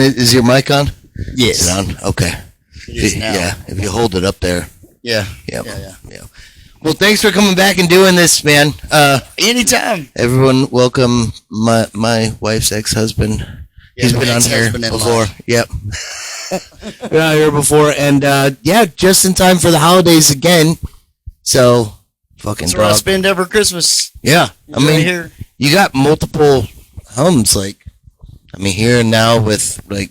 is your mic on? Yes. Is it on? Okay. It is now. Yeah, if you hold it up there. Yeah. Yeah. Well, thanks for coming back and doing this, man. Anytime. Everyone, welcome my wife's ex-husband. Yeah, He's been on here before. Yep. Been on here before, and just in time for the holidays again. So, fucking That's where I spend every Christmas. Yeah, I mean, right here. You got multiple homes, here and now with right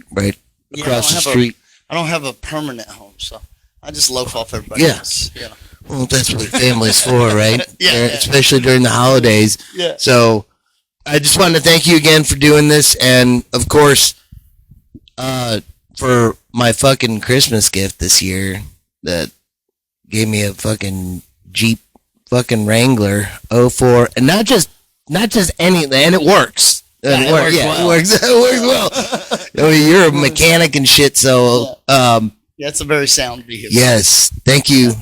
across the street. I don't have a permanent home, so I just loaf off everybody else. Yeah. Well, that's what family's for, right? Yeah. Especially during the holidays. Yeah. So, I just wanted to thank you again for doing this, and of course, for my fucking Christmas gift this year, that gave me a fucking Jeep fucking Wrangler 04, and not just any, and it works. It works well. I mean, you're a mechanic and shit, so it's a very sound vehicle. Yes, thank you.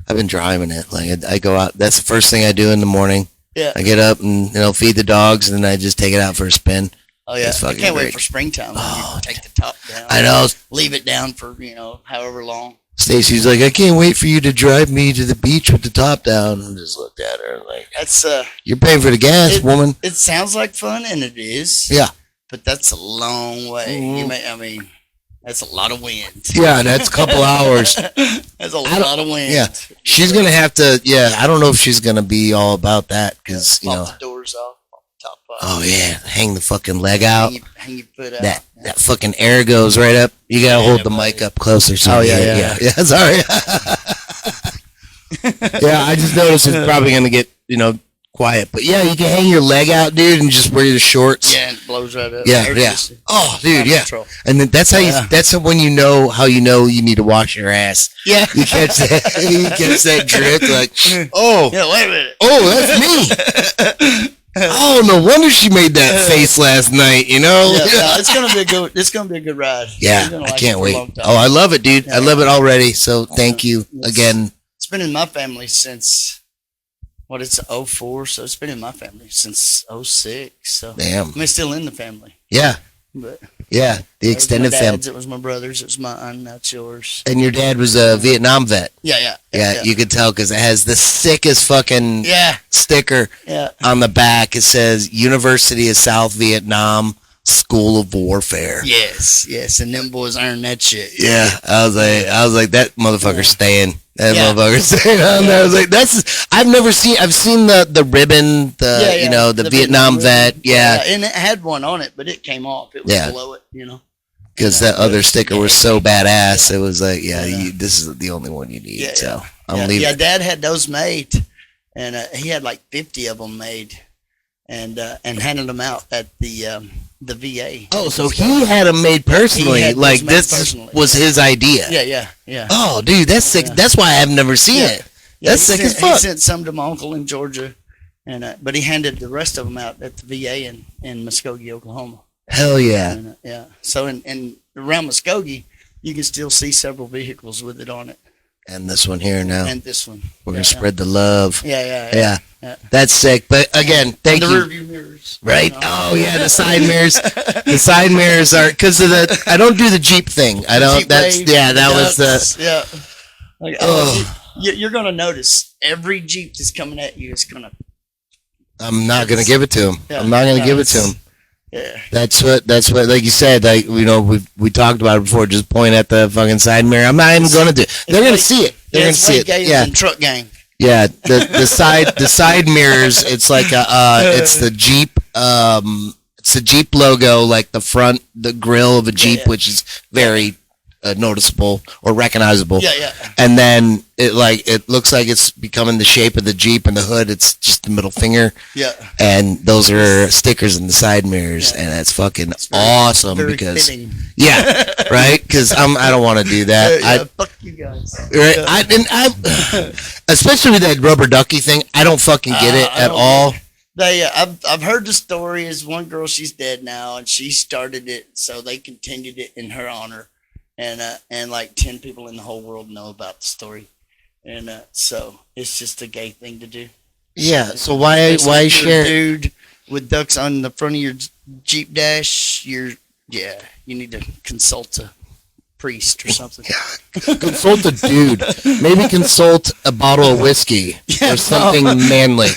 I've been driving it. I go out. That's the first thing I do in the morning. Yeah. I get up and feed the dogs, and then I just take it out for a spin. Oh yeah, I can't wait for springtime. You take the top down. I know. Leave it down for however long. Stacy's like, I can't wait for you to drive me to the beach with the top down. I just looked at her like, that's you're paying for the gas, woman. It sounds like fun, and it is. Yeah. But that's a long way. Mm-hmm. That's a lot of wind. Yeah, that's a couple hours. That's a lot of wind. Yeah, she's gonna have to. Yeah, I don't know if she's gonna be all about that because pop the doors off, pop the top off. Oh yeah, hang the fucking leg out. Hang your foot out. That fucking air goes right up. You gotta hold the mic up closer. So yeah. Sorry. Yeah, I just noticed it's probably gonna get quiet, but yeah, you can hang your leg out, dude, and just wear the shorts. Yeah, and it blows right up. Yeah. Oh, dude, yeah. And then that's how that's when you know you need to wash your ass. Yeah. You catch that drip, like, oh. Yeah, wait a minute. Oh, that's me. Oh, no wonder she made that face last night, Yeah, it's gonna be a good ride. Yeah, I can't wait. Oh, I love it, dude. I love it already. So thank you again. It's been in my family since it's 04, so it's been in my family since 06. So damn, it's still in the family. Yeah, but the extended family. It was my brother's. It was mine. That's yours. And your dad was a Vietnam vet. Yeah. You could tell because it has the sickest fucking sticker on the back. It says University of South Vietnam School of Warfare. Yes, and them boys earned that shit. Yeah, I was like that motherfucker's staying. That motherfucker's staying on there. I was like, I've seen the ribbon, the Vietnam vet. Yeah, and it had one on it, but it came off. It was below it, Because that other sticker was so badass. It was like, this is the only one you need. So I'm leaving. Yeah, Dad had those made, and he had like 50 of them made, and handed them out at the VA. Oh, so he had them made personally. Like this was his idea. Yeah. Oh, dude, that's sick. Yeah. That's why I've never seen it. That's sick as fuck. He sent some to my uncle in Georgia, and but he handed the rest of them out at the VA in Muskogee, Oklahoma. Hell yeah. And, So in around Muskogee, you can still see several vehicles with it on it. And this one here now. And this one. We're going to spread the love. Yeah. That's sick. But again, thank you. The rear view mirrors. Right? Oh, yeah, the side mirrors. The side mirrors are, because of I don't do the Jeep thing. I don't, You're going to notice every Jeep that's coming at you is going to. I'm not going to give it to him. I'm not going to give it to him. Yeah. That's what, like you said, we talked about it before, just point at the fucking side mirror. I'm not even going to do it. They're going to see it. They're going to see it. Yeah. Truck gang. Yeah. The side mirrors, it's like it's the Jeep, it's the Jeep logo, like the grill of a Jeep, which is very noticeable or recognizable. Yeah. And then it looks like it's becoming the shape of the Jeep, and the hood, it's just the middle finger. Yeah. And those are stickers in the side mirrors, and that's fucking awesome because fitting. Yeah, right? Because I don't want to do that. Fuck you guys. Right? I especially with that rubber ducky thing. I don't fucking get it at all. I've heard the story. Is one girl, she's dead now, and she started it, so they continued it in her honor. And like 10 people in the whole world know about the story, and so it's just a gay thing to do. Yeah. So why share? Dude with ducks on the front of your Jeep dash, you're Yeah, you need to consult a priest or something. Consult a dude. Maybe consult a bottle of whiskey or something manly.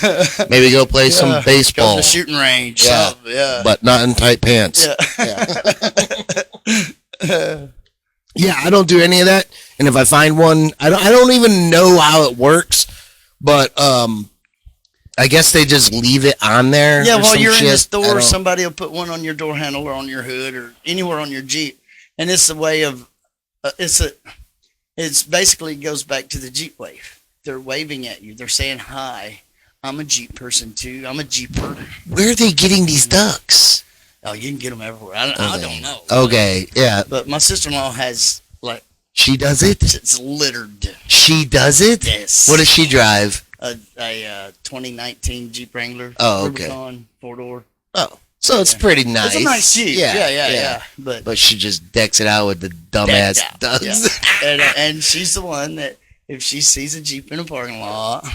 Maybe go play some Go baseball. to the shooting range. Yeah. Yeah. But not in tight pants. Yeah. Yeah, I don't do any of that. And if I find one, I don't even know how it works. But I guess they just leave it on there. Yeah, or while some you're in the shit. store, somebody will put one on your door handle or on your hood or anywhere on your Jeep, and it's a way of it's basically goes back to the Jeep wave. They're waving at you. They're saying hi. I'm a Jeep person too. I'm a Jeeper. Where are they getting these ducks? Oh, you can get them everywhere. I don't know. Okay, yeah. But my sister-in-law has like She does it? it's littered. She does it? Yes. What does she drive? A 2019 Jeep Wrangler. Oh, okay. Rubicon 4-door. Oh, so it's pretty nice. It's a nice Jeep. Yeah. But she just decks it out with the dumbass ducks. Yeah. And she's the one that if she sees a Jeep in a parking lot,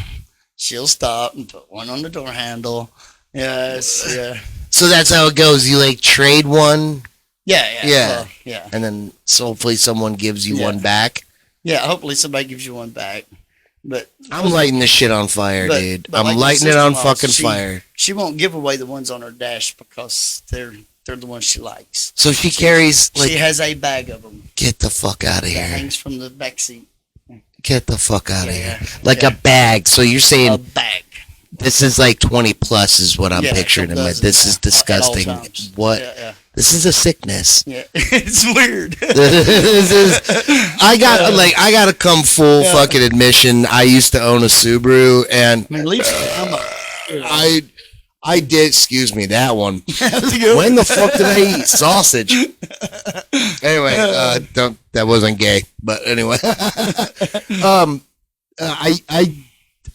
she'll stop and put one on the door handle. Yes, yeah. So that's how it goes. You like trade one, Yeah. and then so hopefully someone gives you one back. Yeah, hopefully somebody gives you one back. But I'm lighting this shit on fire, dude. but I'm like lighting your it on sister-in-law, fucking fire. She won't give away the ones on her dash because they're the ones she likes. So she carries like. She has a bag of them. Get the fuck out of That here. hangs from the back seat. Get the fuck out of Yeah, here. Like a bag. So you're A saying bag. this is like 20 plus is what I'm picturing in my. dozen, This is at all disgusting. times. What? Yeah. This is a sickness. Yeah. It's weird. This is. I got to come full fucking admission. I used to own a Subaru, and I mean, leave I did. Excuse me, that one. When When the fuck did I eat sausage? Anyway, that wasn't gay, but anyway,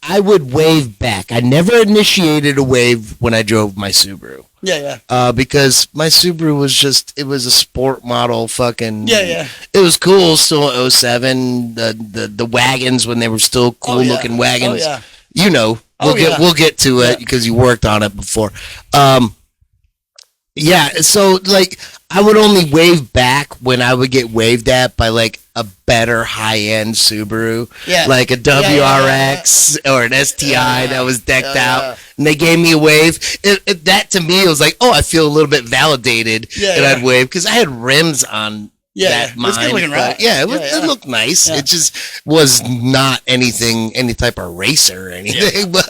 I would wave back. I never initiated a wave when I drove my Subaru. Yeah. Because my Subaru was a sport model fucking. Yeah. It was cool, still 07, the wagons when they were still cool looking wagons. Oh, yeah. You know, we'll get to it because you worked on it before. Yeah, so like I would only wave back when I would get waved at by like a better high end Subaru, like a WRX or an STI that was decked out, and they gave me a wave. That to me was like, oh, I feel a little bit validated, and I'd wave because I had rims on. That it was good looking, right? Yeah, it looked nice. It just was not any type of racer or anything. But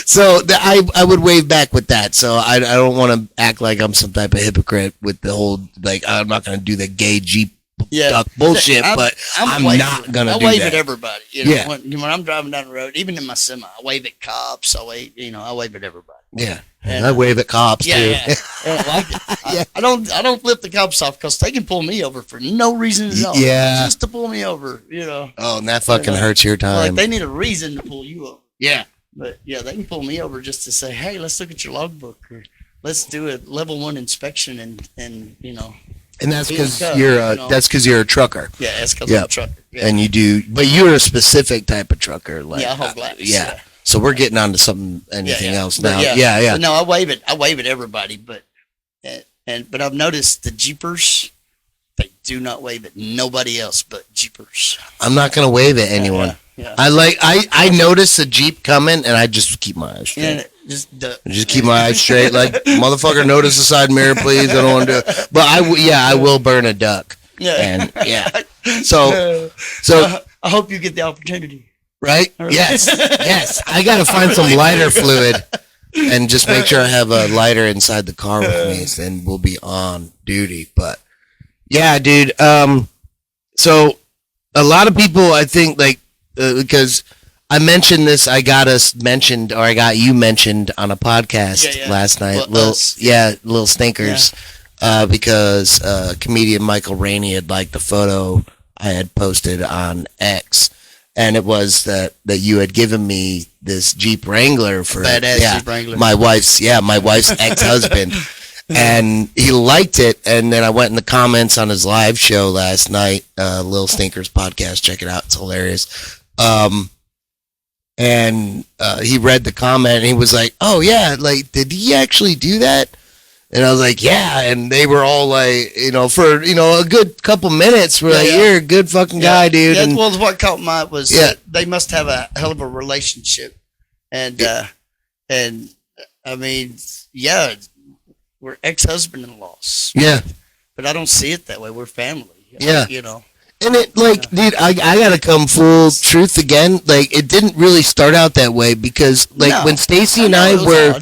so I would wave back with that. So I don't want to act like I'm some type of hypocrite with the whole like I'm not going to do the gay Jeep duck bullshit. But I'm not going to do that. I wave at everybody. You know, Yeah. when I'm driving down the road, even in my semi, I wave at cops. I wave at everybody. Yeah. And I wave at cops too. Yeah. I don't flip the cops off because they can pull me over for no reason at all. Yeah. Just to pull me over, you know. Oh, and that fucking hurts your time. Like they need a reason to pull you over. Yeah. But yeah, they can pull me over just to say, hey, let's look at your logbook or let's do a level 1 inspection and you know. And that's because because you're a trucker. Yeah, that's because I'm a trucker. Yeah. And you do, but you're a specific type of trucker. Like, whole glass. Yeah. So we're getting on to anything else now. But Yeah. But no, I wave at everybody, but I've noticed the Jeepers, they do not wave at nobody else but Jeepers. I'm not gonna wave at anyone. Yeah. I notice a Jeep coming and I just keep my eyes straight. Yeah, just keep my eyes straight. Like motherfucker, notice the side mirror, please. I don't want to do it. But I will burn a duck. Yeah. And So I hope you get the opportunity. Right? Yes. I gotta find some lighter fluid and just make sure I have a lighter inside the car with me, then we'll be on duty. But yeah, dude. So a lot of people, I think, like because I mentioned this, I got you mentioned on a podcast last night. Little Stinkers, because comedian Michael Rainey had liked the photo I had posted on X. And it was that you had given me this Jeep Wrangler for Jeep Wrangler. my wife's ex-husband, and he liked it. And then I went in the comments on his live show last night, Lil Stinkers podcast. Check it out; it's hilarious. And he read the comment and he was like, "Oh yeah, like did he actually do that?" And I was like, yeah. And they were all like, for, a good couple minutes, we're like, yeah. you're a good fucking guy, dude. Yeah, and well, what caught my eye was they must have a hell of a relationship. And, I mean, yeah, we're ex-husband-in-laws. yeah. But I don't see it that way. We're family. Yeah. And it, dude, I gotta come full truth again. Like, it didn't really start out that way because, like, when Stacy and I were,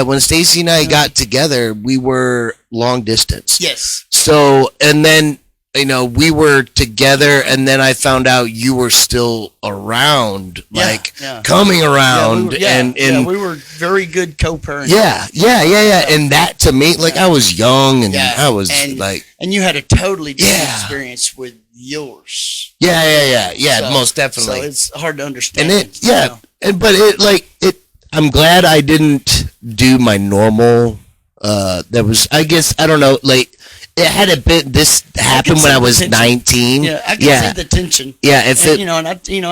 when Stacy and I got together, we were long distance. Yes. So, and then, we were together, and then I found out you were still around, coming around, and we were very good co-parents. Yeah. And that to me, like, I was young, and I was and you had a totally different experience with yours. Yeah, so, most definitely. So it's hard to understand. And I'm glad I didn't do my normal. There was, I guess, I don't know, like. It had a bit. This happened when I was 19. Yeah, I can see the tension. Yeah, if I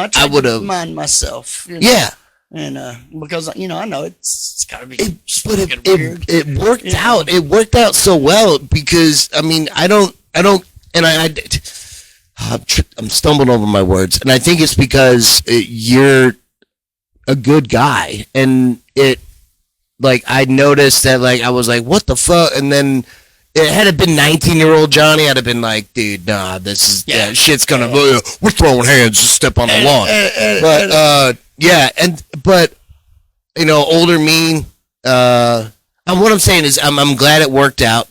tried to mind myself. Yeah, and because I know it's gotta be. It worked out. It worked out so well because I mean I don't, and I'm stumbling over my words, and I think it's because you're a good guy, and I noticed that I was like, what the fuck, and then. Had it been 19-year-old Johnny, I'd have been like, dude, nah, this is shit's gonna. We're throwing hands, just step on the lawn. But older me. And what I'm saying is, I'm glad it worked out,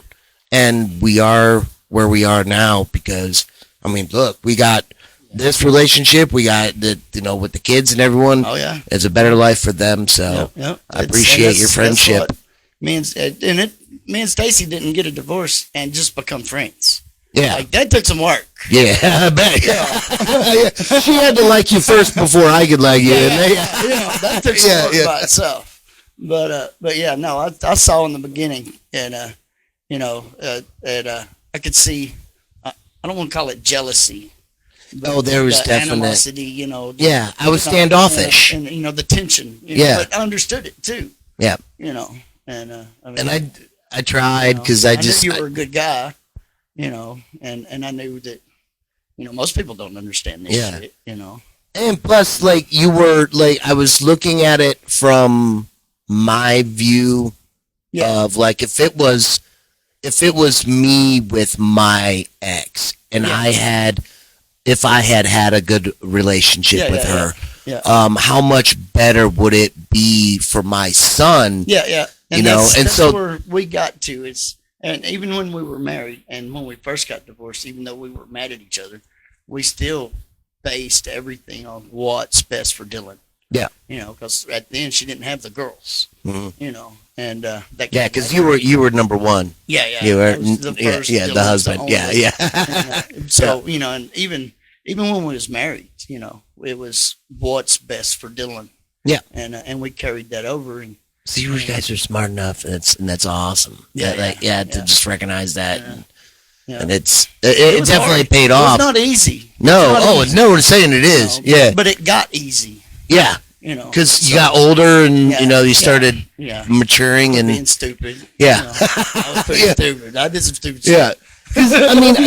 and we are where we are now because I mean, look, we got this relationship, we got the with the kids and everyone. Oh yeah, it's a better life for them. So I appreciate your friendship. Me and Stacy didn't get a divorce and just become friends. Yeah. That took some work. Yeah, I bet. Yeah. She had to like you first before I could like you. That took some work by itself. But yeah, no, I saw in the beginning, and I could see. I don't want to call it jealousy. But there was definite animosity. Yeah, I was standoffish, and the tension. But I understood it too. Yeah. And I tried because I just knew you were a good guy, and I knew that, most people don't understand this shit, And plus, you were I was looking at it from my view of if it was me with my ex and if I had a good relationship with her, how much better would it be for my son? Yeah. And that's where we got to and even when we were married and when we first got divorced, even though we were mad at each other, we still based everything on what's best for Dylan. Yeah. Because at the end she didn't have the girls. Mm-hmm. And because you were number one. Yeah. You were the first. The husband. So and even when we was married, it was what's best for Dylan. Yeah. And we carried that over and. So you guys are smart enough, and that's awesome. To just recognize that, and it definitely hard. paid off. It's not easy. No, we're saying it is. But it got easy. Yeah, because you got older, and you started maturing and being stupid. Yeah, I was pretty stupid. I did some stupid shit. Yeah,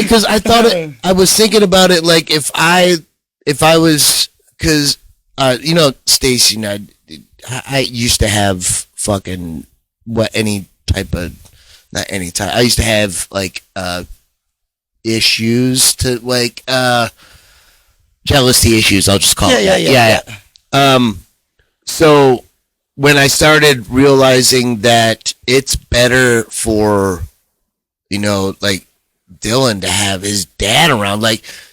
because I thought I was thinking about it if I was because Stacy and I used to have fucking not any type. I used to have issues to jealousy issues. I'll just call it that. Yeah. So when I started realizing that it's better for Dylan to have his dad around,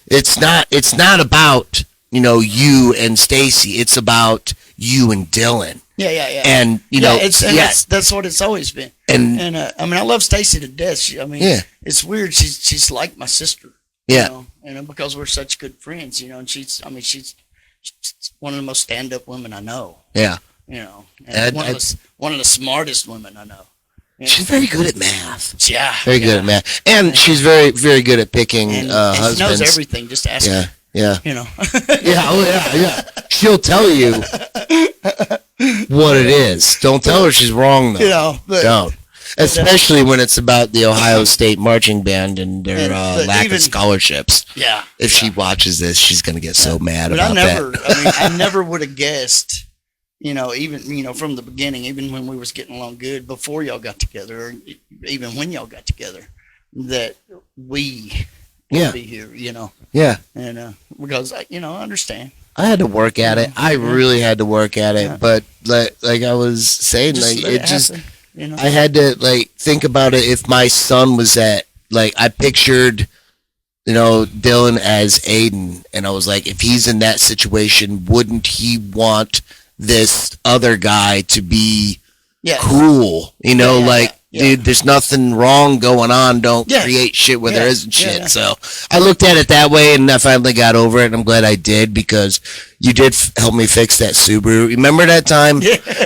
it's not about you and Stacy. It's about you and Dylan. Yeah. And that's what it's always been. And I love Stacy to death. It's weird. She's like my sister. Yeah. Because we're such good friends. And she's one of the most stand-up women I know. Yeah. And one of the smartest women I know. She's very good at math. Yeah. Very good at math. And she's very, very good at picking husbands. She knows everything. Just ask her. Yeah. Yeah. She'll tell you what it is. Don't tell her she's wrong though. But, don't. Especially when it's about the Ohio State marching band and their lack of scholarships. Yeah. If she watches this, she's gonna get so mad about that. I never would have guessed. Even from the beginning, even when we was getting along good before y'all got together, or even when y'all got together, that we would be here. Yeah. And because I understand. I had to work at it. I really had to work at it, but like I was saying, I had to think about it. If my son was I pictured, Dylan as Aiden, and I was like, if he's in that situation, wouldn't he want this other guy to be cool? Dude, there's nothing wrong going on. Don't create shit where there isn't shit. So I looked at it that way, and I finally got over it. And I'm glad I did, because you did help me fix that Subaru. Remember that time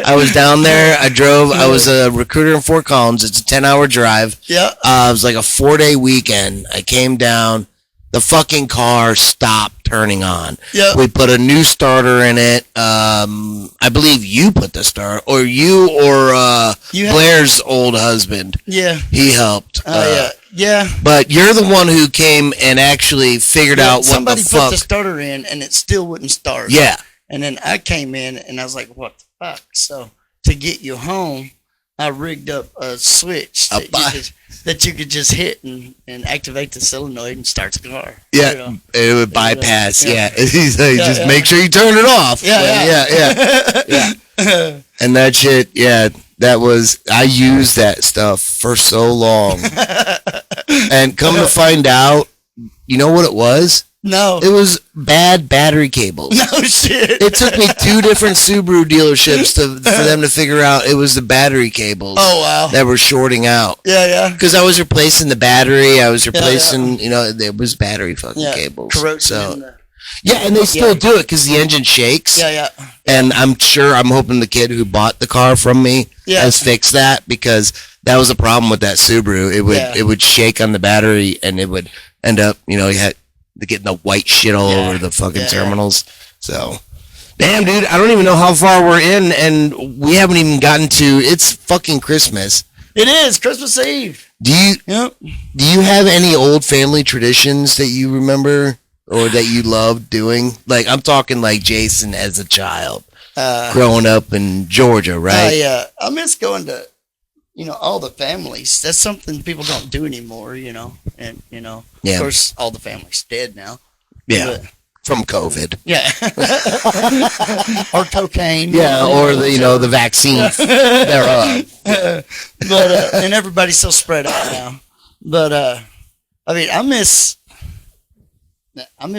I was down there? I drove. I was a recruiter in Fort Collins. It's a 10-hour drive. Yeah. It was like a 4-day weekend. I came down. The fucking car stopped turning on. Yeah. We put a new starter in it. I believe you put the starter, or Blair's old husband. Yeah. He helped. Yeah. But you're the one who came and actually figured out what the fuck. Somebody put the starter in, and it still wouldn't start. Yeah. And then I came in, and I was like, what the fuck? So to get you home, I rigged up a switch that you could just hit and activate the solenoid and start the car. Yeah, it would bypass. Yeah. He's like, just make sure you turn it off. Yeah. And that shit, I used that stuff for so long. And come to find out, you know what it was? No. It was bad battery cables. No shit. It took me 2 different Subaru dealerships for them to figure out it was the battery cables. Oh, wow. That were shorting out. Yeah. Because I was replacing the battery. I was replacing, it was battery fucking cables. Corrosion. And they still do it because the engine shakes. Yeah. And I'm hoping the kid who bought the car from me has fixed that, because that was a problem with that Subaru. It would shake on the battery, and it would end up, you had getting the white shit all over the fucking terminals. So, damn, dude, I don't even know how far we're in, and we haven't even gotten to. It's fucking Christmas. It is Christmas Eve. Do you have any old family traditions that you remember or that you loved doing? Like, I'm talking like Jason as a child, growing up in Georgia, right? I miss going to, all the families. That's something people don't do anymore, and, of course, all the families dead now. Yeah. But, from COVID. Yeah. Or cocaine. Yeah, or the vaccine thereof. But, and everybody's so spread out now. But, I miss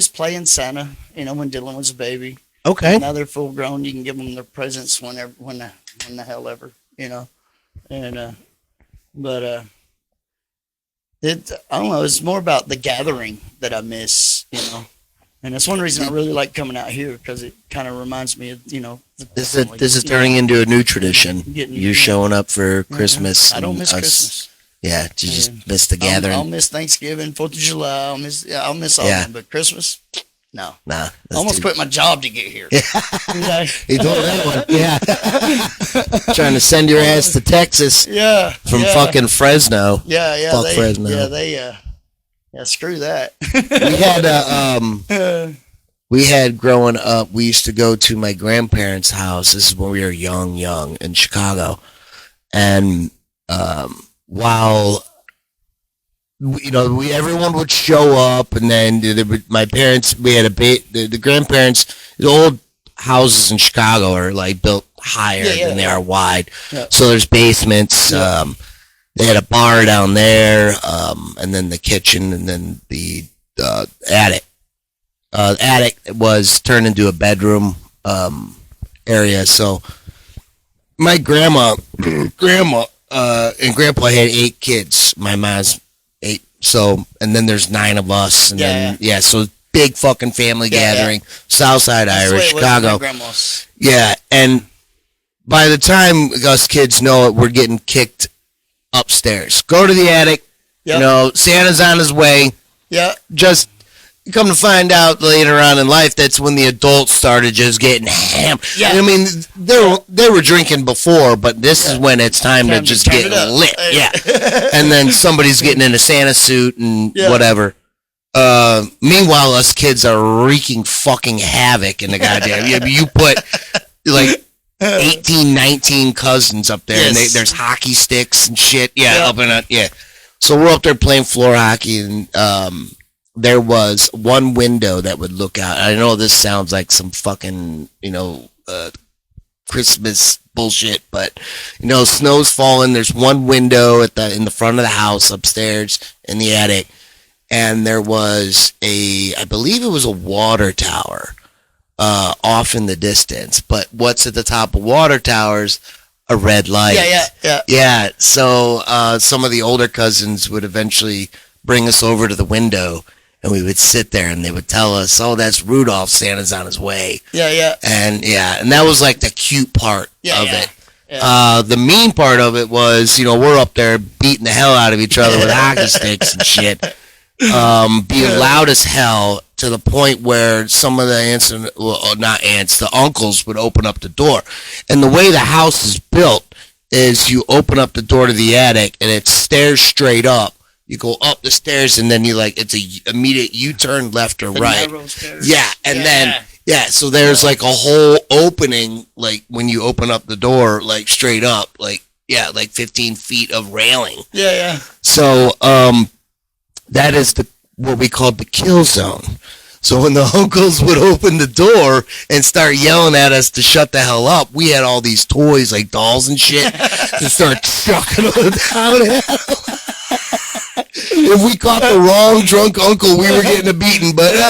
playing Santa, when Dylan was a baby. Okay. Now they're full grown. You can give them their presents when the hell ever, And, I don't know. It's more about the gathering that I miss, and that's one reason I really like coming out here, because it kind of reminds me of, This is turning into a new tradition. You're showing up for Christmas. I don't miss Christmas. Yeah, you just miss the gathering. I'll miss Thanksgiving, 4th of July. I'll miss all of them, but Christmas. No. Nah. I almost quit my job to get here. Yeah. He told that one. Yeah. Trying to send your ass to Texas. Yeah. From fucking Fresno. Yeah. Fuck Fresno. Yeah, screw that. We had growing up, we used to go to my grandparents' house. This is when we were young in Chicago. And while everyone would show up, and then my parents, we had the grandparents, the old houses in Chicago are like built higher than they are wide. Yeah. So there's basements. Yeah. They had a bar down there, and then the kitchen, and then the attic. Attic was turned into a bedroom area. So my grandma and grandpa had 8 kids. My mom's 8. So, and then there's 9 of us, and so big fucking family gathering. Southside Irish, Chicago. Yeah, and by the time us kids know it, we're getting kicked upstairs. Go to the attic. Yep. Santa's on his way. Yeah. Just come to find out later on in life, that's when the adults started just getting hammered. Yeah. I mean, they were drinking before, but this is when it's time to just get lit. Yeah. And then somebody's getting in a Santa suit and whatever. Meanwhile, us kids are wreaking fucking havoc in the goddamn. You put like 18, 19 cousins up there, and there's hockey sticks and shit. Up in it. So we're up there playing floor hockey, and there was one window that would look out. I know this sounds like some fucking, Christmas bullshit, but snow's falling. There's one window in the front of the house upstairs in the attic, and there was I believe it was a water tower off in the distance. But what's at the top of water towers? A red light. Yeah. So some of the older cousins would eventually bring us over to the window, and we would sit there, and they would tell us, "Oh, that's Rudolph. Santa's on his way." And that was like the cute part of it. The mean part of it was, we're up there beating the hell out of each other with hockey sticks and shit, being loud as hell, to the point where some of the the uncles would open up the door. And the way the house is built is you open up the door to the attic, and it stairs straight up. You go up the stairs, and then it's a immediate U-turn left or right. Yeah, and then so there's like a whole opening, like when you open up the door, like straight up, like 15 feet of railing. So that is what we called the kill zone. So when the uncles would open the door and start yelling at us to shut the hell up, we had all these toys like dolls and shit to start chucking them down. If we caught the wrong drunk uncle, we were getting a beating. But the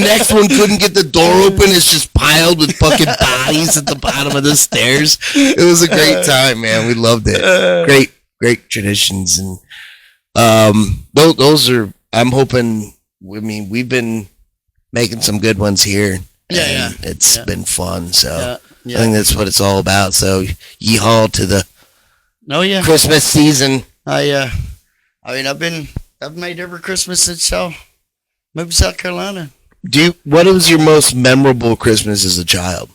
next one couldn't get the door open. It's just piled with fucking bodies at the bottom of the stairs. It was a great time, man. We loved it. Great traditions, and those are. I'm hoping. I mean, we've been making some good ones here. It's been fun. So I think that's what it's all about. So yeehaw to the Christmas season. I've made every Christmas since y'all moved to South Carolina. What was your most memorable Christmas as a child?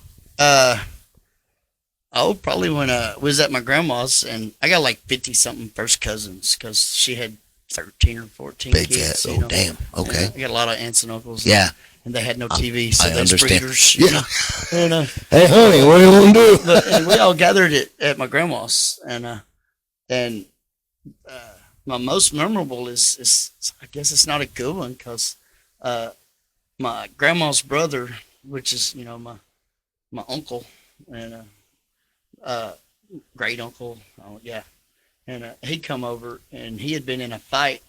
Probably when I was at my grandma's, and I got like 50 something first cousins, because she had 13 or 14 Big kids. Oh, damn. Okay. I got a lot of aunts and uncles. Yeah. And they had no TV, so I they understand. breeders. Yeah. Hey, honey, what do you want to do? And we all gathered at my grandma's, and my most memorable is I guess it's not a good one, because my grandma's brother, which is my uncle and great uncle, and he come over, and he had been in a fight,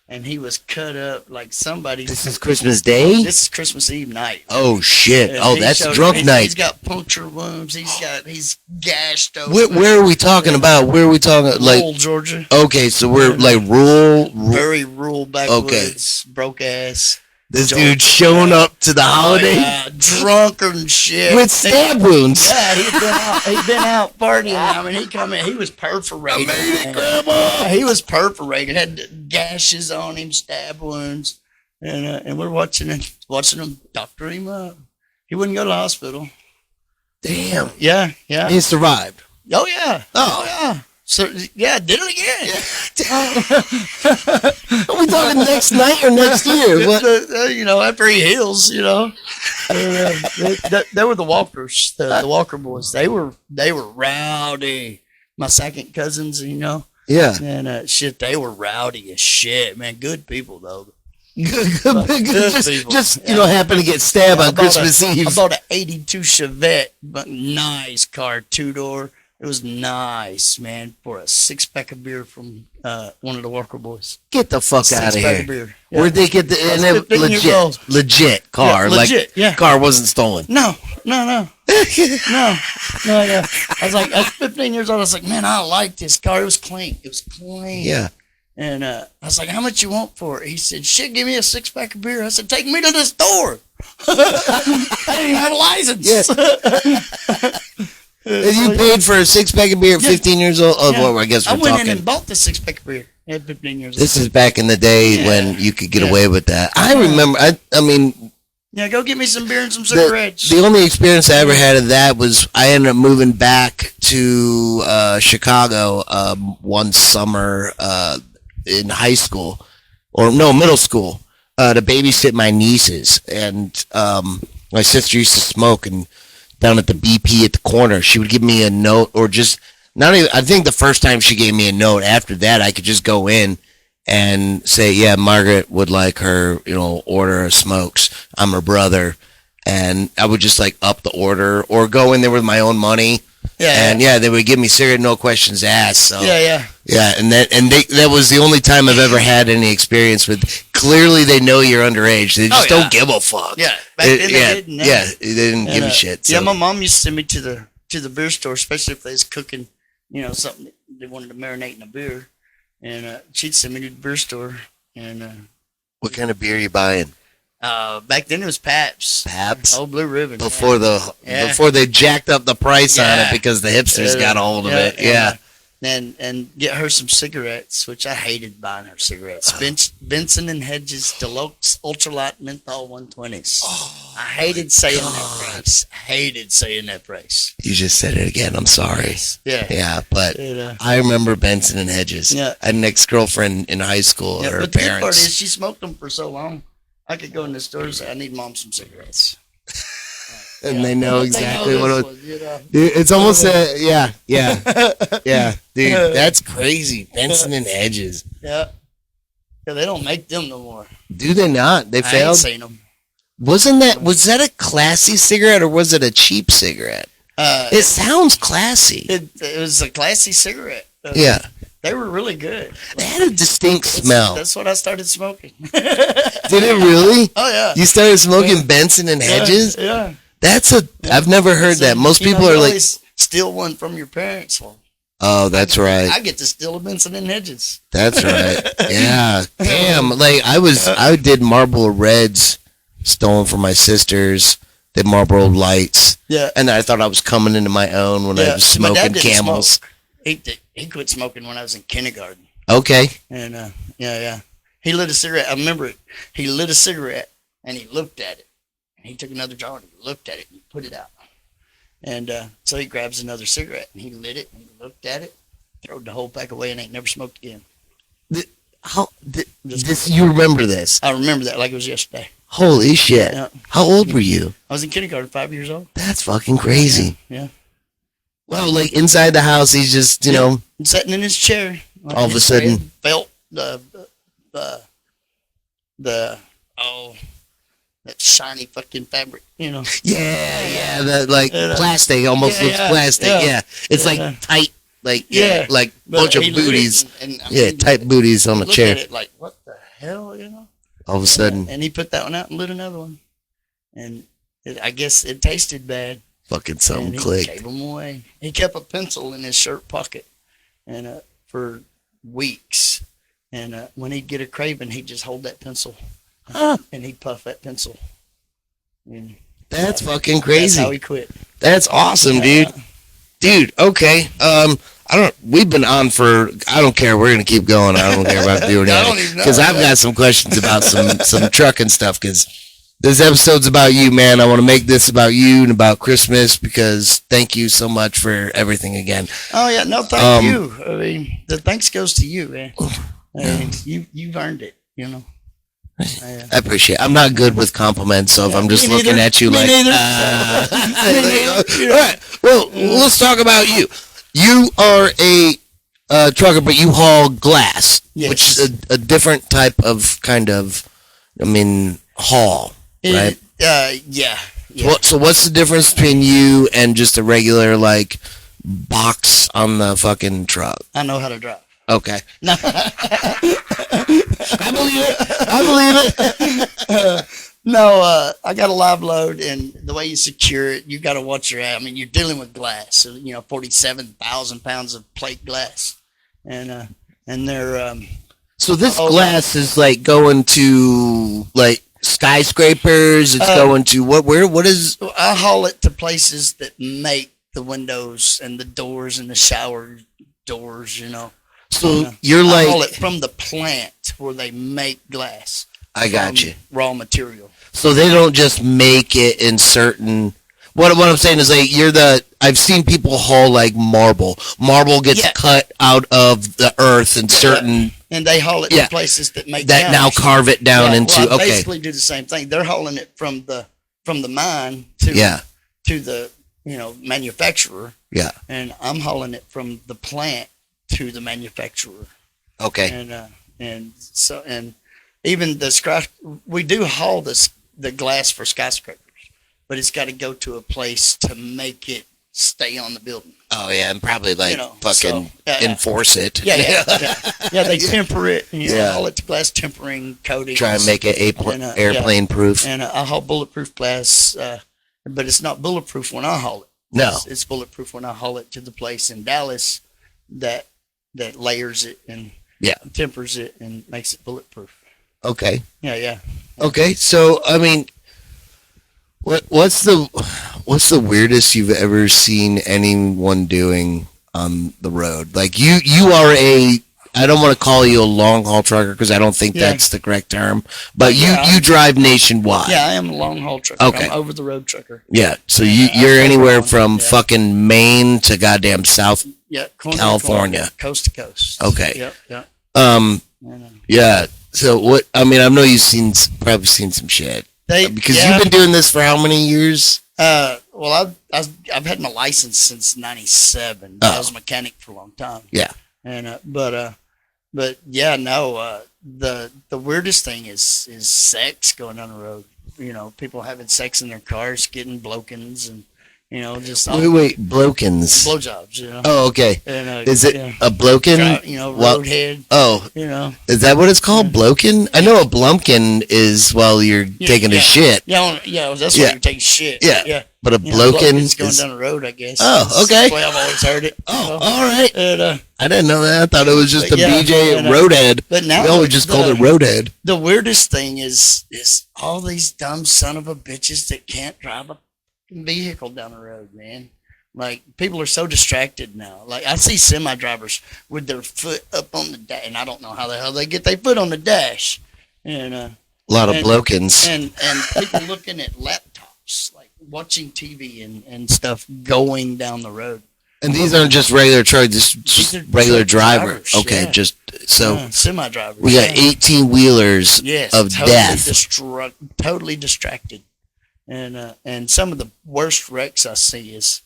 and he was cut up like somebody. This is Christmas Day? This is Christmas Eve night. Oh, shit. And that's drunk night. He's got puncture wounds. He's gashed open. Where are we talking about? Where are we talking? Rural Georgia. Okay, so we're like rural. Very rural backwoods. Broke ass. This dude showing up to the holiday. Drunk and shit. With stab wounds. Yeah, he'd been out partying. I mean, he was perforated. I made it, Grandma. He was perforated. Had gashes on him, stab wounds. And we're watching him doctor him up. He wouldn't go to the hospital. Damn. Yeah. He survived. Oh, yeah. Oh, yeah. So, did it again. Are we talking next night or next year? What? After he heals, they were the Walkers, the Walker boys. They were rowdy. My second cousins, Yeah. And they were rowdy as shit, man. Good people, though. Good people. Just happen to get stabbed on Christmas Eve. I bought an 82 Chevette, but nice car, 2-door. It was nice, man, for a 6-pack of beer from one of the Walker boys. Get the fuck out of here. 6-pack of beer. Yeah. Where'd they get the legit car? Yeah, legit, yeah. Car wasn't stolen. No. No. I was 15 years old. I was like, man, I like this car. It was clean. Yeah. And I was like, how much you want for it? He said, shit, give me a 6-pack of beer. I said, take me to the store. I didn't even have a license. Yeah. And you paid for a 6-pack of beer at 15 years old? Oh, well, I guess we're talking. I went in and bought the 6-pack of beer. Yeah, 15 years. This is back in the day when you could get away with that. I remember. I mean, yeah, go get me some beer and some cigarettes. The only experience I ever had of that was I ended up moving back to Chicago one summer in high school, or no, middle school, to babysit my nieces. And my sister used to smoke, and down at the BP at the corner, she would give me a note, or just not even. I think the first time she gave me a note. After that, I could just go in and say, yeah, Margaret would like her, order of smokes. I'm her brother. And I would just like up the order or go in there with my own money. Yeah. And they would give me cigarette, no questions asked. So yeah. And that was the only time I've ever had any experience with. Clearly, they know you're underage. They just don't give a fuck. Yeah. Back then they didn't. Yeah. They didn't give a shit. So. Yeah. My mom used to send me to the beer store, especially if they was cooking, something they wanted to marinate in a beer. And she'd send me to the beer store. And what kind of beer are you buying? Back then it was Pabst. Pabst? Oh, Blue Ribbon. Before they jacked up the price on it because the hipsters got a hold of it. Yeah. And get her some cigarettes, which I hated buying her cigarettes. Benson and Hedges Deluxe Ultralight Menthol 120s. I hated saying that price. You just said it again. I'm sorry. Yeah, but I remember Benson and Hedges. Yeah. I had an ex-girlfriend in high school. Her but parents. The good part is she smoked them for so long. I could go in the store and say, I need Mom some cigarettes. And they know exactly what it was. Dude, it's almost yeah. Dude, that's crazy. Benson and Hedges. Yeah, they don't make them no more. Do they not? They failed? I ain't seen them. Was that a classy cigarette or was it a cheap cigarette? It sounds classy. It was a classy cigarette. Yeah. They were really good. They had a distinct smell. That's what I started smoking. Did it really? Oh, yeah. You started smoking Benson and Hedges? Yeah. I've never heard that. Most people are like, steal one from your parents. Well, oh, that's right. I get to steal a Benson and Hedges. That's right. Yeah. Damn. Like I did Marlboro Reds stolen from my sisters. Did Marlboro Lights. Yeah. And I thought I was coming into my own when I was smoking Camels. He quit smoking when I was in kindergarten. Okay. And he lit a cigarette. I remember it. He lit a cigarette and he looked at it. And he took another jar and he looked at it and he put it out. And so he grabs another cigarette and he lit it and he looked at it, throwed the whole pack away and ain't never smoked again. You remember this? I remember that like it was yesterday. Holy shit. Yeah. How old were you? I was in kindergarten, 5 years old. That's fucking crazy. Yeah. Well, like inside the house, he's just, sitting in his chair. All of a sudden. Felt that shiny fucking fabric, Yeah, that plastic, almost looks plastic. Yeah. It's like tight, like bunch of booties. Tight booties on the chair. At it like, what the hell, All of a sudden. And he put that one out and lit another one. And I guess it tasted bad. Fucking something clicked. He gave them away. He kept a pencil in his shirt pocket, and for weeks. And when he'd get a craving, he'd just hold that pencil, and he'd puff that pencil. And that's fucking crazy. That's how he quit. That's awesome, dude. Dude, okay. We've been on for, I don't care. We're going to keep going. I don't care about doing that. Because I've got some questions about some trucking stuff. Because this episode's about you, man. I want to make this about you and about Christmas because thank you so much for everything again. Oh, yeah. No, thank you. I mean, the thanks goes to you, man. I mean, you've earned it, I appreciate it. I'm not good with compliments, so if I'm just looking at you like, all right, well, let's talk about you. You are a trucker, but you haul glass, which is a different type of haul, right? Yeah. So what's the difference between you and just a regular, box on the fucking truck? I know how to drive. Okay. No. I believe it. No, I got a live load, and the way you secure it, you got to watch your. I mean, you're dealing with glass, so 47,000 pounds of plate glass, and they're. So this glass is going to skyscrapers. It's going to what? Where? What is? I haul it to places that make the windows and the doors and the shower doors. So you're I like, haul it from the plant where they make glass. I got from you. Raw material. So they don't just make it in certain. What I'm saying is like I've seen people haul like marble. Marble gets Yeah. cut out of the earth in certain And they haul it Yeah. to places that make that now counters. carve it down into. Well, I Okay. basically do the same thing. They're hauling it from the mine to Yeah. to the manufacturer, Yeah. and I'm hauling it from the plant to the manufacturer. Okay. And even we do haul the glass for skyscrapers, but it's got to go to a place to make it stay on the building. Oh yeah, and probably like fucking so, enforce it. Yeah. They temper it. Yeah. Haul it to glass tempering coatings. Try and make it airplane proof. And I haul bulletproof glass, but it's not bulletproof when I haul it. No. It's bulletproof when I haul it to the place in Dallas that layers it and tempers it and makes it bulletproof. Okay. Yeah. Okay. So I mean, what's the weirdest you've ever seen anyone doing on the road? Like you are I don't want to call you a long haul trucker because I don't think that's the correct term. But you drive nationwide. Yeah, I am a long haul trucker. Okay. I'm over the road trucker. Yeah. So you're anywhere from fucking Maine to goddamn South California, coast to coast. Okay. Yep. Yeah. So what? I mean, I know you've probably seen some shit because you've been doing this for how many years? Well, I've had my license since '97. I was a mechanic for a long time. Yeah. And but yeah, no. The weirdest thing is sex going down the road. People having sex in their cars, getting blowkins, and just wait, blowkins, blowjobs. Oh, okay. And, is it a blokin? Roadhead. Oh, is that what it's called? Blokin? I know a blumpkin is while you're taking a shit. Yeah, that's why you're taking shit. Yeah. But a blokin is going down the road, I guess. Oh, okay. That's the way I've always heard it. Oh, all right. And, I didn't know that. I thought it was just a BJ Roadhead. But now we always just called it Roadhead. The weirdest thing is all these dumb son of a bitches that can't drive a vehicle down the road, man. Like, people are so distracted now. Like, I see semi drivers with their foot up on the dash, and I don't know how the hell they get their foot on the dash. And a lot of blokins. And people looking at laptops, like watching TV and stuff going down the road. And these aren't just regular trucks, just regular drivers. Okay, just so semi drivers. We got 18-wheelers of death. Totally distracted. And some of the worst wrecks I see is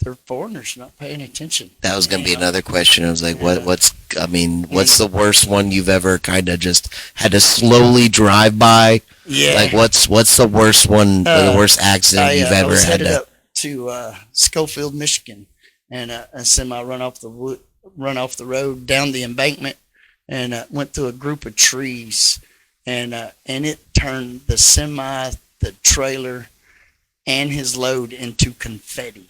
they're foreigners not paying attention. That was going to be another question. I was like, what's the worst one you've ever kind of just had to slowly drive by? Yeah. Like, what's the worst one, the worst accident you've ever had to? Up to Schofield, Michigan, and a semi run off the road down the embankment, and went through a group of trees, and it turned the semi, the trailer, and his load into confetti.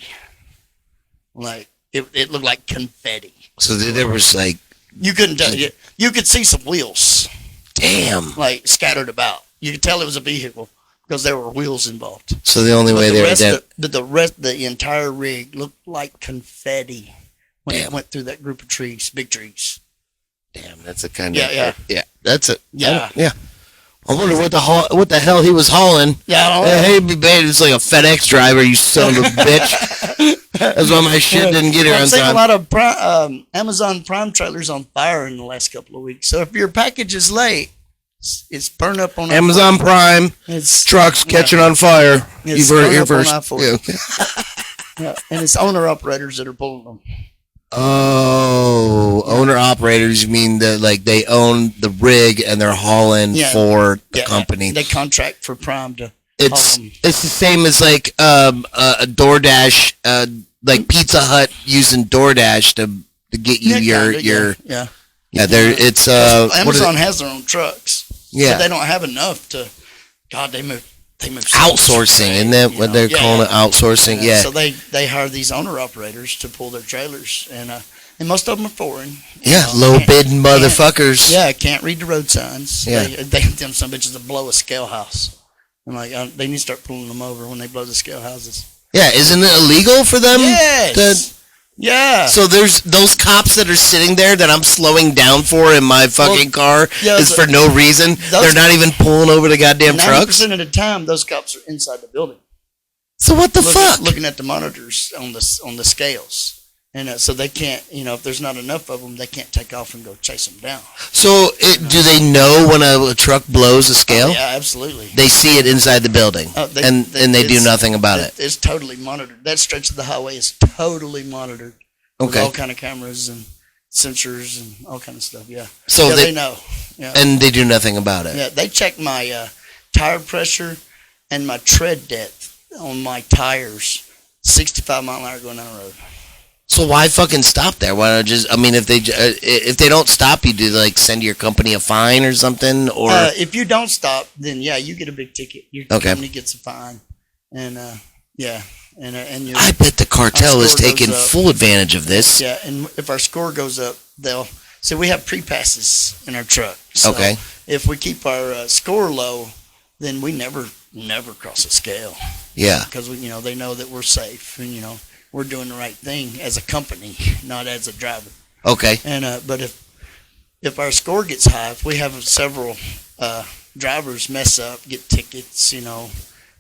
Like it looked like confetti. So there was like you couldn't tell you could see some wheels. Damn. Like scattered about. You could tell it was a vehicle because there were wheels involved. So the only way they were dead. The entire rig looked like confetti when it went through that group of trees, big trees. Damn, that's a kind of yeah. That's it. Yeah. I wonder what the hell he was hauling. Yeah, I don't know. Hey, babe, it's like a FedEx driver, you son of a bitch. That's why my shit didn't get here on I've seen time. a lot of Amazon Prime trailers on fire in the last couple of weeks. So if your package is late, it's burned up on Amazon Prime. It's trucks catching on fire. You've heard it here first. Yeah, and it's owner operators that are pulling them. Oh, owner operators. You mean they own the rig and they're hauling for the company? They contract for Prime to. It's the same as like a DoorDash, like Pizza Hut using DoorDash to get you your. It's Amazon has their own trucks. Yeah, but they don't have enough to. God, they move outsourcing, isn't that what they're calling it? Outsourcing, So they hire these owner operators to pull their trailers, and most of them are foreign. Low bidding motherfuckers. Can't read the road signs. Yeah, them some bitches to blow a scale house. I'm like, they need to start pulling them over when they blow the scale houses. Yeah, isn't it illegal for them? Yes. Yeah. So there's those cops that are sitting there that I'm slowing down for in my fucking car is for no reason. They're not even pulling over the goddamn trucks. 90% of the time, those cops are inside the building. So what the fuck? Looking at the monitors on the scales. And so they can't, if there's not enough of them, they can't take off and go chase them down. So do they know when a truck blows a scale? Oh, yeah, absolutely. They see it inside the building, and they do nothing about it. It's totally monitored. That stretch of the highway is totally monitored. With all kind of cameras and sensors and all kind of stuff, yeah. So they know. Yeah. And they do nothing about it. Yeah, they check my tire pressure and my tread depth on my tires, 65 mile an hour going down the road. So why fucking stop there? Why not just? I mean, if they don't stop you, do they like send your company a fine or something? Or if you don't stop, then yeah, you get a big ticket. Your company gets a fine, and yeah, and your, I bet the cartel is taking full advantage of this. Yeah, and if our score goes up, we have pre-passes in our truck. So if we keep our score low, then we never cross a scale. Yeah, because they know that we're safe and we're doing the right thing as a company, not as a driver. Okay. And but if our score gets high, if we have several drivers mess up, get tickets, and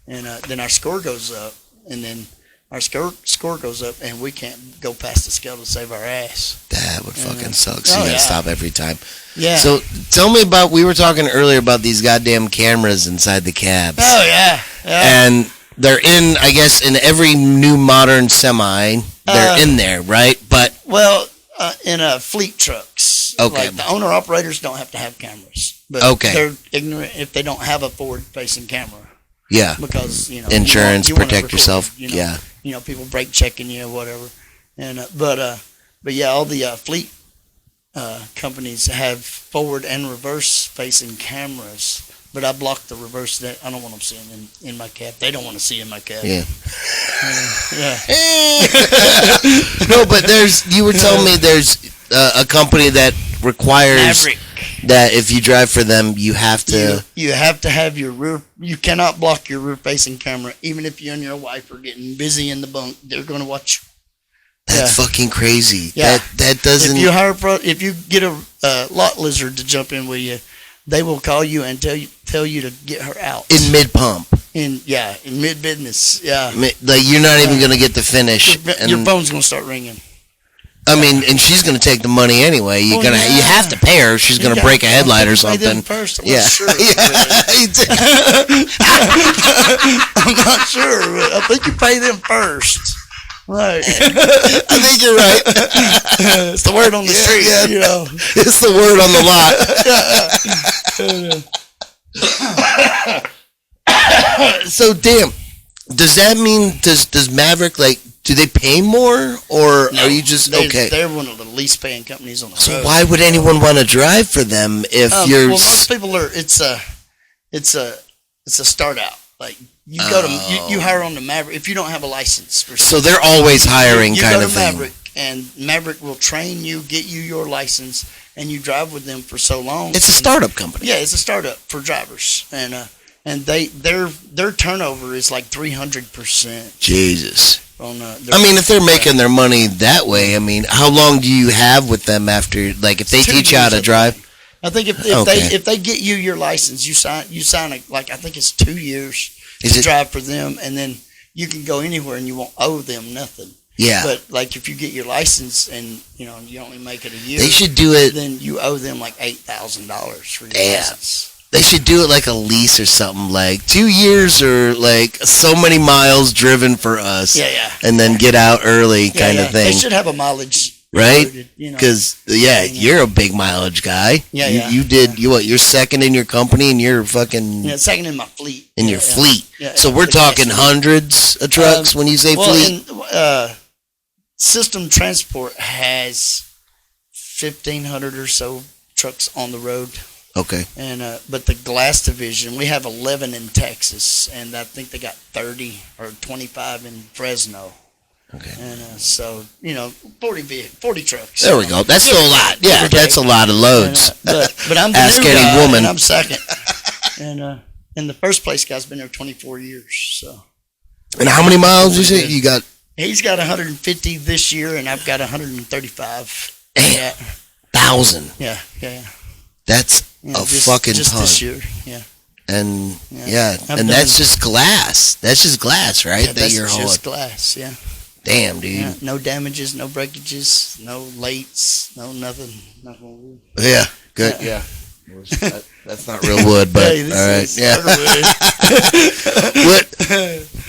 then our score goes up, and then our score goes up, and we can't go past the scale to save our ass. That would fucking suck. So you gotta stop every time. Yeah. So tell me about. We were talking earlier about these goddamn cameras inside the cabs. Oh yeah. And they're in, I guess, in every new modern semi. They're in there, right? But in fleet trucks. Okay. Like the owner operators don't have to have cameras, but they're ignorant if they don't have a forward-facing camera. Yeah. Because insurance, you protect yourself. Yeah. People brake checking you, whatever. And but yeah, all the fleet companies have forward and reverse-facing cameras. But I block the reverse. That I don't want them seeing in my cab. They don't want to see in my cab. Yeah. No, but you were telling me there's a company that requires Maverick. That if you drive for them, you have to. You have to have your rear. You cannot block your rear-facing camera, even if you and your wife are getting busy in the bunk. They're going to watch. That's fucking crazy. Yeah. That doesn't. If you get a lot lizard to jump in with you, they will call you and tell you to get her out in mid pump. In mid business. Yeah. Like you're not even gonna get the finish. Your phone's gonna start ringing. I mean, and she's gonna take the money anyway. You have to pay her. She's gonna break a headlight or something. Pay them first. I'm not sure. I'm not sure, but I think you pay them first. Right. I think you're right. It's the word on the street. Yeah. It's the word on the lot. So damn. Does that mean does Maverick do they pay more or are you just okay? They're one of the least paying companies on the road. So why would anyone want to drive for them if you're? Well, most people are. It's a start out. Like you go to you hire on the Maverick if you don't have a license. So they're always hiring kind of thing. Maverick, and Maverick will train you, get you your license, and you drive with them for so long. It's a startup company. Yeah, it's a startup for drivers, and their turnover is like 300%. Jesus. I mean, if they're making their money that way, I mean, how long do you have with them after? Like, if they teach you how to drive. I think if they get you your license, you sign I think it's 2 years to drive for them, and then you can go anywhere and you won't owe them nothing. Yeah. But like if you get your license and you only make it a year, they should do it. Then you owe them like $8,000 for your license. They should do it like a lease or something, like 2 years or like so many miles driven for us. Yeah. And then get out early kind of thing. They should have a mileage. Right? Because, you're a big mileage guy. Yeah. You did, you're second in your company and you're fucking... Yeah, second in my fleet. In your fleet. Yeah, so we're talking hundreds of trucks when you say fleet? System Transport has 1,500 or so trucks on the road. Okay. And but the glass division, we have 11 in Texas, and I think they got 30 or 25 in Fresno. Okay. And so 40 trucks. There we go. That's still a lot. Yeah, that's a lot of loads. But I'm the Ask new any guy, woman. and I'm second. And the first place guy's been there 24 years. So. And how many miles you say you got? He's got 150 this year, and I've got 135. Damn. Yeah. 1,000. Yeah. That's a fucking just ton. this year. Yeah. And I've and that's just glass. That's just glass, right? Yeah, that you're that's hauling. just glass. Yeah. Damn, dude. Yeah. No damages, no breakages, no lates, no nothing. Nothing. Yeah. Good. Yeah. That's not real wood, but Hey, all right. Yeah. What?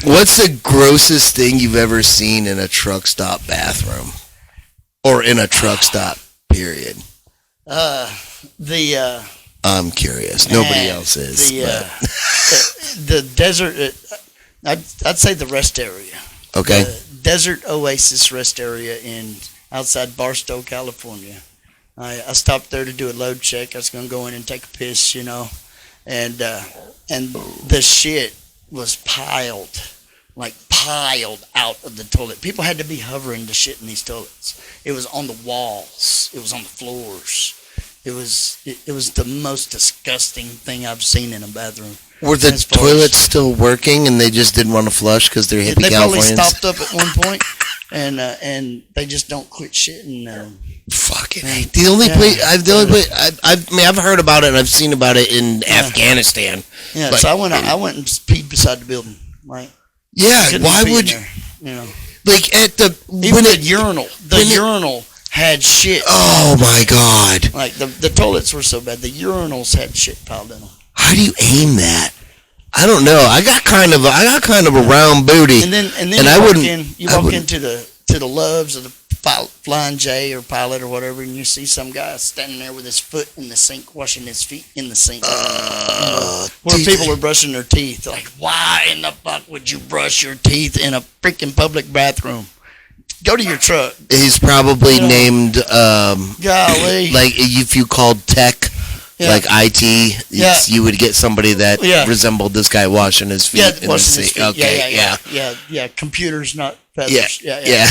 What's the grossest thing you've ever seen in a truck stop bathroom, or in a truck stop? Period. I'm curious. Nobody else is. The desert. I'd say the rest area. Okay. The Desert Oasis rest area outside Barstow, California. I stopped there to do a load check. I was going to go in and take a piss, and the shit was piled out of the toilet. People had to be hovering to shit in these toilets. It was on the walls. It was on the floors. It was the most disgusting thing I've seen in a bathroom. Were the toilets still working and they just didn't want to flush because they're hippie Californians? They probably stopped up at one point, and they just don't quit shitting. Fucking hate. I've heard about it and I've seen about it in Afghanistan. Yeah, so I went and peed beside the building. Right. Yeah, why would you? Like at the urinal had shit. Oh my god! Like the toilets were so bad, the urinals had shit piled in them. How do you aim that? I don't know. I got kind of a round booty, and then you walk into the Loves or the Flying J or Pilot or whatever, and you see some guy standing there with his foot in the sink, washing his feet in the sink, where people are brushing their teeth. Like, why in the fuck would you brush your teeth in a freaking public bathroom? Go to your truck. He's probably named, golly, like if you called tech. Yeah. Like IT, you would get somebody that resembled this guy washing his feet. Yeah, washing his feet. Okay, yeah. Computers, not feathers. Yeah.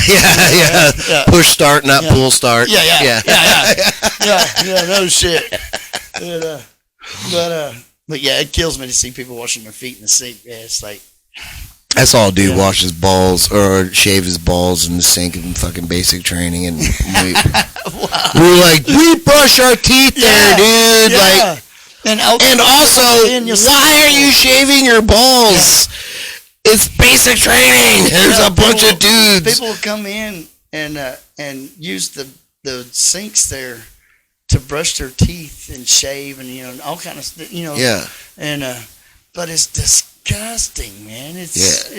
Push start, not pull start. Yeah. No shit. But yeah, it kills me to see people washing their feet in the sink. Yeah, it's like. That's all dude wash his balls or shave his balls in the sink in fucking basic training, and we're like, we brush our teeth there, dude. Yeah. Like, and also, why are you shaving your balls? Yeah. It's basic training. There's a bunch of dudes. People will come in and use the sinks there to brush their teeth and shave and all kind of stuff. Yeah. And but it's disgusting, man. It's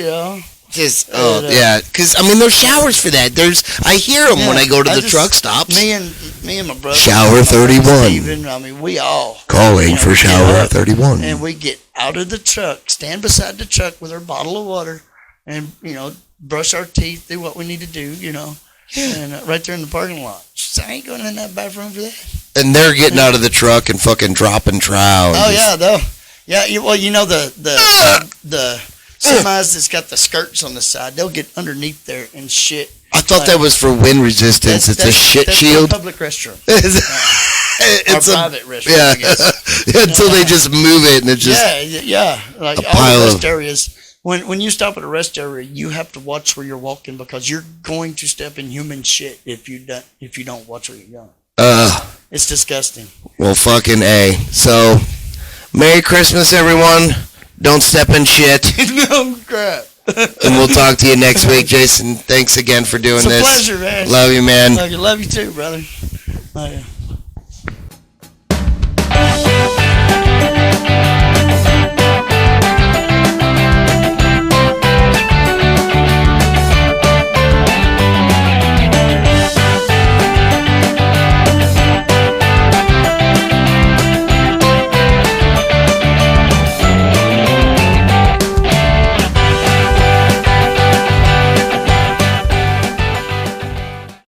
because there's showers for that. I hear them when I go to the truck stops. Me and my brother. Shower 31. Steven, we all calling for shower 31. And we get out of the truck, stand beside the truck with our bottle of water, and brush our teeth, do what we need to do, and right there in the parking lot. So I ain't going in that bathroom for that. And they're getting out of the truck and fucking dropping trowel. Oh yeah, though. Yeah, the semis that's got the skirts on the side, they'll get underneath there and shit. I thought that was for wind resistance. It's a shit shield. That's a public restroom. It's a private restroom, I guess. Until they just move it and it just like all the rest areas. When you stop at a rest area, you have to watch where you're walking because you're going to step in human shit if you don't watch where you're going. It's disgusting. Well, fucking A. So, Merry Christmas, everyone. Don't step in shit. No crap. And we'll talk to you next week, Jason. Thanks again for doing this. It's a pleasure, man. Love you, man. Love you too, brother.